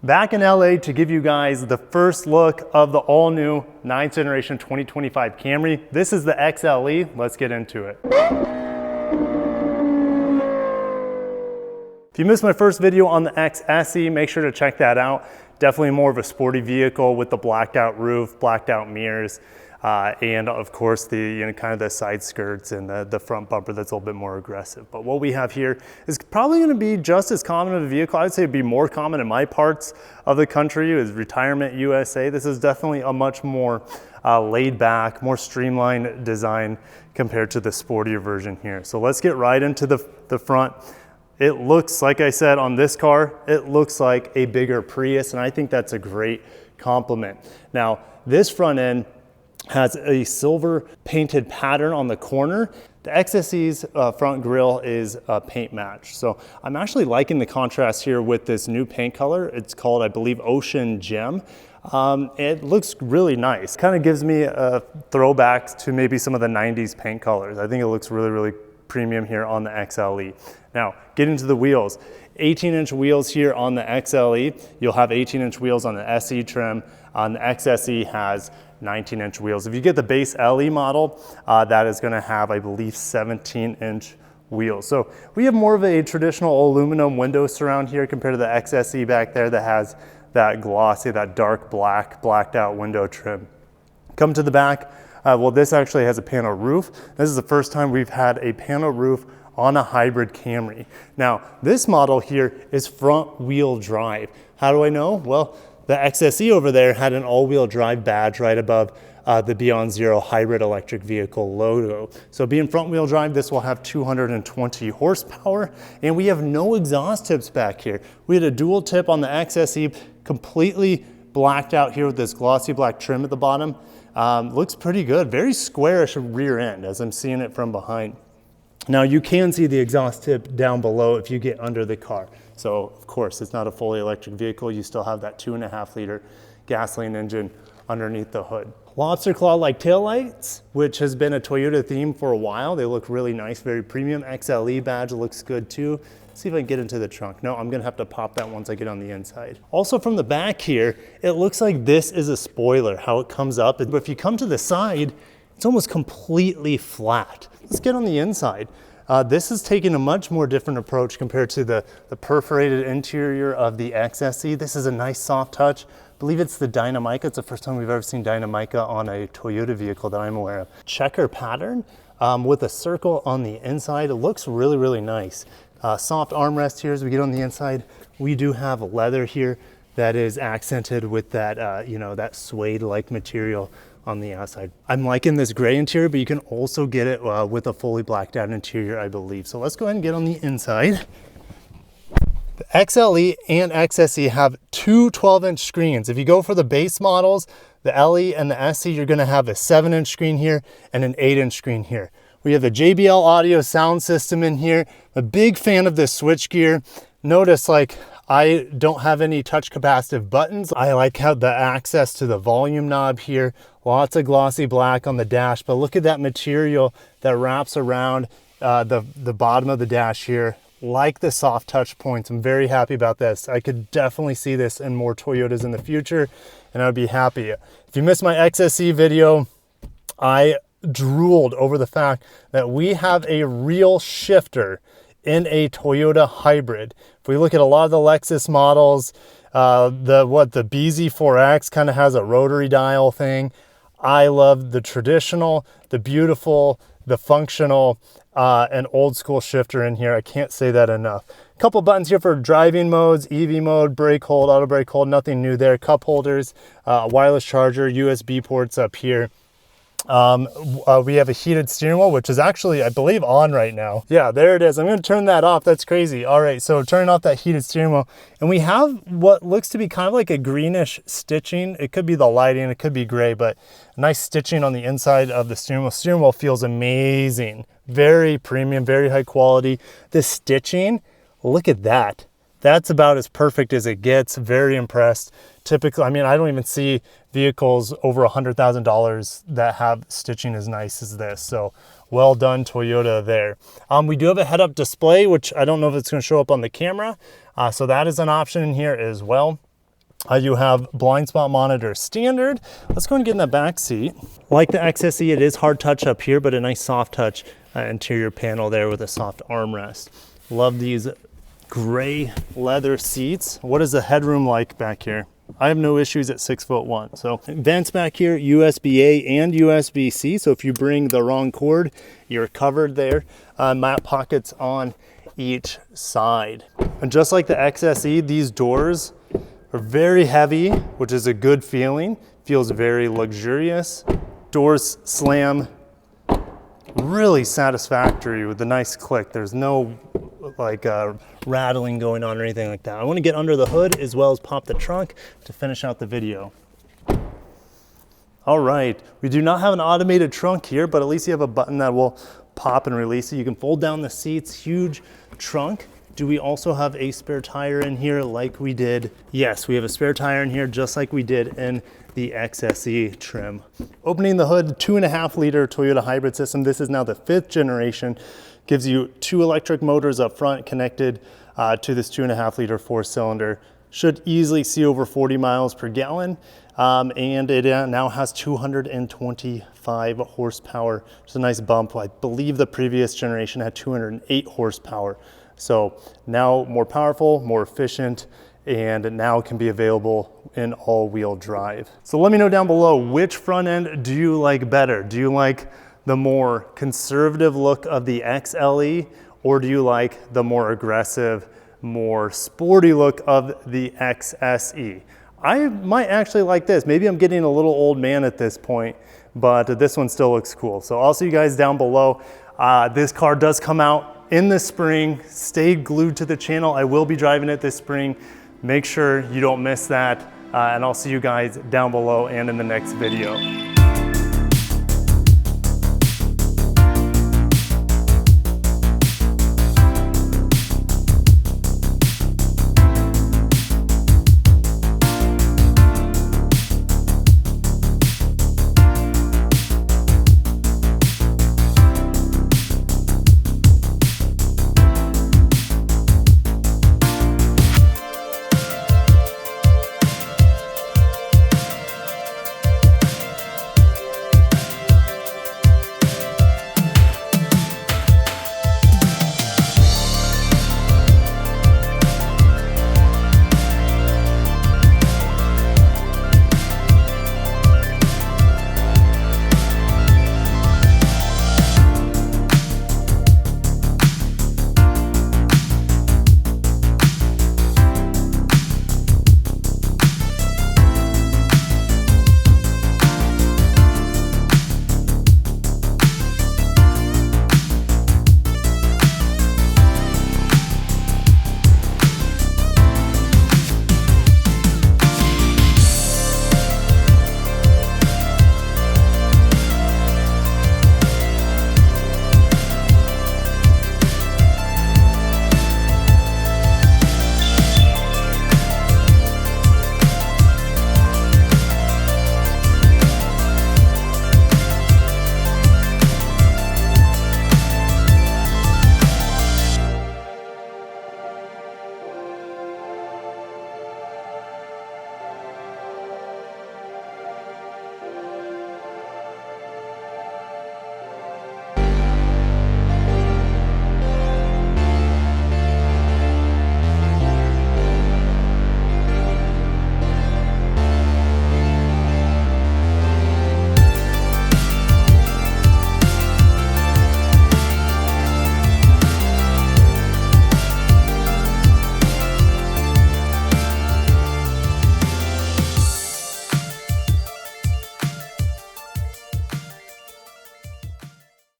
Back in LA to give you guys the first look of the all new 9th generation 2025 Camry. This is the XLE. Let's get into it. If you missed my first video on the XSE, make sure to check that out. Definitely more of a sporty vehicle with the blacked out roof, blacked out mirrors, and of course the kind of the side skirts and the front bumper that's a little bit more aggressive. But what we have here is probably going to be just as common of a vehicle. I'd say it'd be more common in my parts of the country is retirement USA. This is definitely a much more laid back, more streamlined design compared to the sportier version here. So let's get right into the front. It looks, like I said, on this car, it looks like a bigger Prius, and I think that's a great compliment. Now, this front end has a silver painted pattern on the corner. The XSE's front grille is paint match. So I'm actually liking the contrast here with this new paint color. It's called, I believe, Ocean Gem. It looks really nice. Kind of gives me a throwback to maybe some of the 90s paint colors. I think it looks really, really premium here on the XLE. Now, get into the wheels. 18-inch wheels here on the XLE. You'll have 18-inch wheels on the SE trim. On the XSE has 19-inch wheels. If you get the base LE model, that is going to have, I believe, 17-inch wheels. So we have more of a traditional aluminum window surround here compared to the XSE back there that has that glossy, that dark black, blacked out window trim. Come to the back. Well, this actually has a panel roof. This is the first time we've had a panel roof on a hybrid Camry. Now, this model here is front wheel drive. How do I know? Well, the XSE over there had an all-wheel drive badge right above the Beyond Zero hybrid electric vehicle logo. So being front wheel drive, this will have 220 horsepower, and we have no exhaust tips back here. We had a dual tip on the XSE, completely blacked out here with this glossy black trim at the bottom. Looks pretty good, very squarish rear end as I'm seeing it from behind. Now you can see the exhaust tip down below if you get under the car. So of course it's not a fully electric vehicle. You still have that 2.5 liter gasoline engine underneath the hood. Lobster claw-like taillights, which has been a Toyota theme for a while. They look really nice, very premium. XLE badge looks good too. Let's see if I can get into the trunk. No, I'm gonna have to pop that once I get on the inside. Also from the back here, it looks like this is a spoiler, how it comes up. But if you come to the side, it's almost completely flat. Let's get on the inside. This is taking a much more different approach compared to the perforated interior of the XSE. This is a nice soft touch. I believe it's the Dynamica. It's the first time we've ever seen Dynamica on a Toyota vehicle that I'm aware of. Checker pattern with a circle on the inside. It looks really, really nice. Soft armrest here as we get on the inside. We do have leather here that is accented with that, that suede-like material on the outside. I'm liking this gray interior, but you can also get it with a fully blacked out interior, I believe. So let's go ahead and get on the inside. The XLE and XSE have two 12-inch screens. If you go for the base models, the LE and the SE, you're gonna have a 7-inch screen here and an 8-inch screen here. We have a JBL audio sound system in here. I'm a big fan of this switchgear. Notice I don't have any touch capacitive buttons. I like how the access to the volume knob here. Lots of glossy black on the dash, but look at that material that wraps around the bottom of the dash here. Like the soft touch points. I'm very happy about this. I could definitely see this in more Toyotas in the future, and I'd be happy. If you missed my XSE video, I drooled over the fact that we have a real shifter in a Toyota hybrid. If we look at a lot of the Lexus models, the BZ4X kind of has a rotary dial thing. I love the traditional, the beautiful, the functional, and old school shifter in here. I can't say that enough. A couple buttons here for driving modes, EV mode, brake hold, auto brake hold, nothing new there. Cup holders, wireless charger, USB ports up here. We have a heated steering wheel, which is actually, I believe, on right now. Yeah, there it is. I'm going to turn that off. That's crazy. All right, so turning off that heated steering wheel. And we have what looks to be kind of like a greenish stitching. It could be the lighting, it could be gray, but nice stitching on the inside of the steering wheel. Steering wheel feels amazing. Very premium, very high quality. The stitching, look at that. That's about as perfect as it gets. Very impressed. Typically, I mean, I don't even see vehicles over $100,000 that have stitching as nice as this. So well done, Toyota there. We do have a head-up display, which I don't know if it's going to show up on the camera. So that is an option in here as well. You have blind spot monitor standard. Let's go and get in the back seat. Like the XSE, it is hard touch up here, but a nice soft touch interior panel there with a soft armrest. Love these gray leather seats. What is the headroom like back here? I have no issues at 6'1". So vents back here, USB-A and USB-C. So if you bring the wrong cord, you're covered there. Map pockets on each side. And just like the XSE, these doors are very heavy, which is a good feeling. Feels very luxurious. Doors slam really satisfactory with a nice click. There's no like rattling going on or anything like that. I want to get under the hood as well as pop the trunk to finish out the video. All right, we do not have an automated trunk here, but at least you have a button that will pop and release it. You can fold down the seats, huge trunk. Do we also have a spare tire in here like we did? Yes, we have a spare tire in here just like we did in the XSE trim. Opening the hood, 2.5 liter Toyota hybrid system. This is now the 5th generation. Gives you 2 electric motors up front connected to this 2.5 liter 4-cylinder. Should easily see over 40 miles per gallon. And it now has 225 horsepower. It's a nice bump. I believe the previous generation had 208 horsepower. So now more powerful, more efficient, and now can be available in all-wheel drive. So let me know down below, which front end do you like better? Do you like the more conservative look of the XLE, or do you like the more aggressive, more sporty look of the XSE? I might actually like this. Maybe I'm getting a little old man at this point, but this one still looks cool. So I'll see you guys down below. This car does come out in the spring. Stay glued to the channel. I will be driving it this spring. Make sure you don't miss that. And I'll see you guys down below and in the next video.